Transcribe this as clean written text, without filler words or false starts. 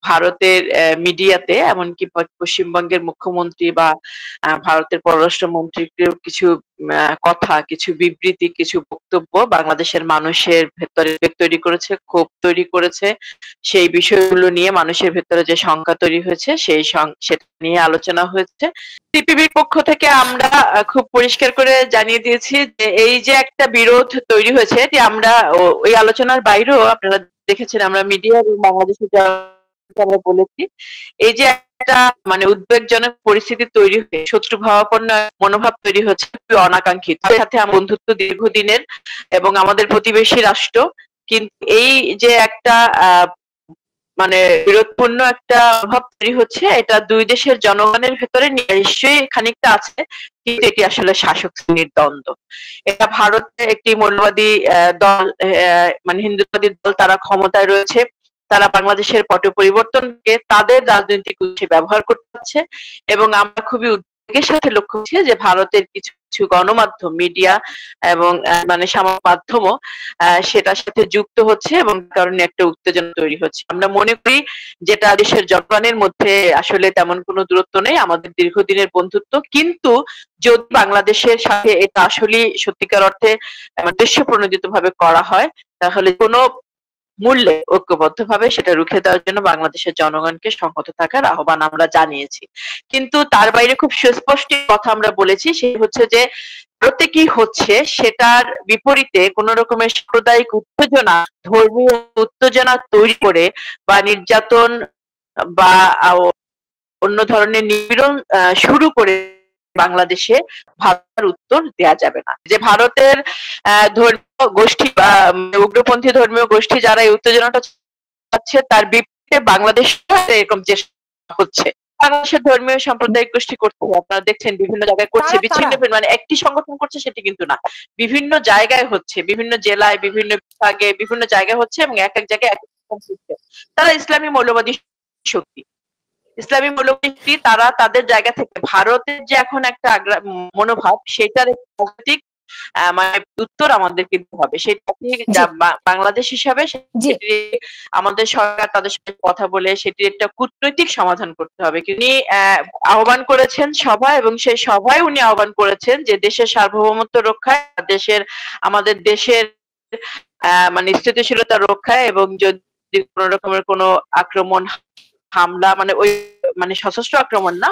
ভারতের মিডিয়াতে, এমনকি পশ্চিমবঙ্গের মুখ্যমন্ত্রী বা ভারতের পররাষ্ট্রমন্ত্রীর কিছু কথা, কিছু বিবৃতি, কিছু বক্তব্য বাংলাদেশের মানুষের ভেতরে তৈরি করেছে, ক্ষোভ তৈরি করেছে। সেই বিষয়গুলো নিয়ে মানুষের ভেতরে যে শঙ্কা তৈরি হয়েছে সেটা নিয়ে আলোচনা হয়েছে। সিপিবির পক্ষ থেকে আমরা খুব পরিষ্কার করে জানিয়ে দিয়েছি যে এই যে একটা বিরোধ তৈরি হয়েছে, যে আমরা ওই আলোচনার বাইরেও আপনারা দেখেছেন আমরা মিডিয়া এবং বাংলাদেশের আমরা বলেছি, এই যে একটা মানে উদ্বেগজনক পরিস্থিতি তৈরি হয়ে শত্রুভাবাপন্ন মনোভাব তৈরি হচ্ছে, খুবই অনাকাঙ্ক্ষিত। তাদের সাথে আমার বন্ধুত্ব দীর্ঘদিনের এবং আমাদের প্রতিবেশী রাষ্ট্র, কিন্তু এই যে একটা মানে বিরোধপূর্ণ একটা অভাব তৈরি হচ্ছে, এটা দুই দেশের জনগণের ভেতরে নিশ্চয়ই খানিকটা আছে, কিন্তু এটি আসলে শাসক শ্রেণীর দ্বন্দ্ব। এটা ভারতে একটি মৌলবাদী দল, মানে হিন্দুত্ববাদী দল, তারা ক্ষমতায় রয়েছে, তারা বাংলাদেশের পট পরিবর্তনকে তাদের রাজনৈতিক উদ্দেশ্যে ব্যবহার করতে পারছে, এবং আমরা খুবই উদ্বেগের সাথে লক্ষ্য করছি যে ভারতের কিছু কিছু গণমাধ্যম, মিডিয়া এবং মানে সামাজিক মাধ্যমও সেটার সাথে যুক্ত হচ্ছে, এবং কারণে একটা উত্তেজনা তৈরি হচ্ছে। আমরা মনে করি যেটা দেশের জনগণের মধ্যে আসলে তেমন কোনো দূরত্ব নেই, আমাদের দীর্ঘদিনের বন্ধুত্ব, কিন্তু যদি বাংলাদেশের সাথে এটা আসলে সত্যিকার অর্থে উদ্দেশ্য প্রণোদিত ভাবে করা হয়, তাহলে কোনো মূল্যে ঐক্যবদ্ধভাবে সেটা রুখে দেওয়ার জন্য বাংলাদেশের জনগণকে সংহত থাকার আহ্বান আমরা জানিয়েছি। কিন্তু তার বাইরে খুব সুস্পষ্ট কথা আমরা বলেছি, সেটা হচ্ছে যে ভারতে কি হচ্ছে সেটার বিপরীতে কোন রকমের সাম্প্রদায়িক উত্তেজনা, ধর্মীয় উত্তেজনা তৈরি করে বা নির্যাতন বা অন্য ধরনের নিপীড়ন শুরু করে বাংলাদেশে ভারতের উত্তর দেয়া যাবে না। যে ভারতের ধর্মীয় গোষ্ঠী বা উগ্রপন্থী ধর্মীয় গোষ্ঠী যারা এই উত্তেজনাটা চালাচ্ছে, তার বিপরীতে বাংলাদেশ এরকম চেষ্টা হচ্ছে। বাংলাদেশের ধর্মীয় সাম্প্রদায়িক গোষ্ঠী করছে, আপনারা দেখছেন বিভিন্ন জায়গায় করছে, বিচ্ছিন্ন মানে একটি সংগঠন করছে সেটি কিন্তু না, বিভিন্ন জায়গায় হচ্ছে, বিভিন্ন জেলায়, বিভিন্ন বিভাগে, বিভিন্ন জায়গায় হচ্ছে, এবং এক এক জায়গায় এক এক তারা ইসলামী মৌলবাদী শক্তি, ইসলামী মৌলবাদী, তারা তাদের জায়গা থেকে ভারতের যে এখন একটা মনোভাব, সেটার রাজনৈতিক মানে উত্তর আমাদেরকে দিতে হবে। সেটা বাংলাদেশ হিসাবে আমাদের সরকার তাদের সাথে কথা বলে সেটির একটা কূটনৈতিক সমাধান করতে হবে। উনি আহ্বান করেছেন সভা, এবং সেই সভায় উনি আহ্বান করেছেন যে দেশের সার্বভৌমত্ব রক্ষায়, আমাদের দেশের মানে স্থিতিশীলতা রক্ষায়, এবং যদি কোন রকমের কোনো আক্রমণ, হামলা, মানে ওই মানে সশস্ত্র আক্রমণ না,